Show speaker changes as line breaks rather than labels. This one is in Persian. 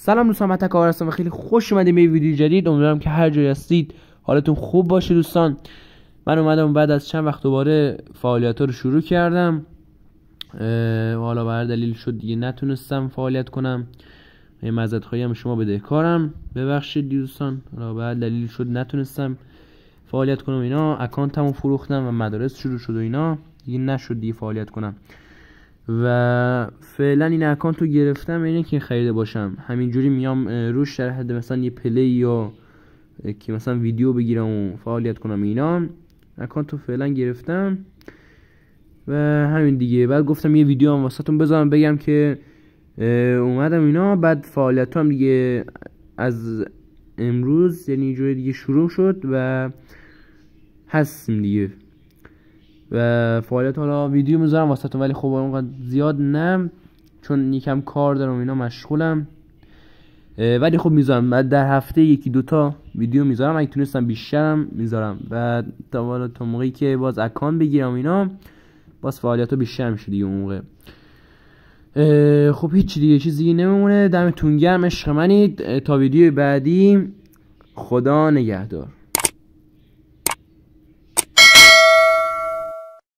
سلام دوستان، من تکاور هستم و خیلی خوش اومدید به ویدیو جدید. امیدوارم که هر جایی هستید حالتون خوب باشه. دوستان من اومدم بعد از چند وقت دوباره فعالیت‌ها رو شروع کردم. حالا به هر دلیل شد دیگه نتونستم فعالیت کنم. معذرت خواهی هم شما بدهکارم، ببخشید دوستان. حالا به هر دلیل شد نتونستم فعالیت کنم. اینا اکانتمو فروختم و مدارس شروع شد و اینا دیگه نشد دیگه فعالیت کنم. و فعلا این اکانت رو گرفتم اینه که خریده باشم، همینجوری میام روش در حد مثلا یه پلی یا که مثلا ویدیو بگیرم و فعالیت کنم. اینا اکانت رو فعلا گرفتم و همین دیگه. بعد گفتم یه ویدیو هم واسهتون بذارم بگم که اومدم اینا. بعد فعالیت هم دیگه از امروز یعنی اینجوری دیگه شروع شد و هستیم دیگه و فعالیت. حالا ویدیو میذارم واسهتون ولی خب اونقدر زیاد نه، چون یکم کار دارم و اینا مشغولم. ولی خب میذارم بعد در هفته یکی دوتا ویدیو میذارم، اگه تونستم بیشترم میذارم. و تا موقعی که باز اکانت بگیرم اینا باز فعالیت‌ها بیشتر میشه دیگه اون موقع. خب هیچ دیگه چیزی نمیمونه. دمتون گرم، عشق منید. تا ویدیو بعدی، خدا نگهدار.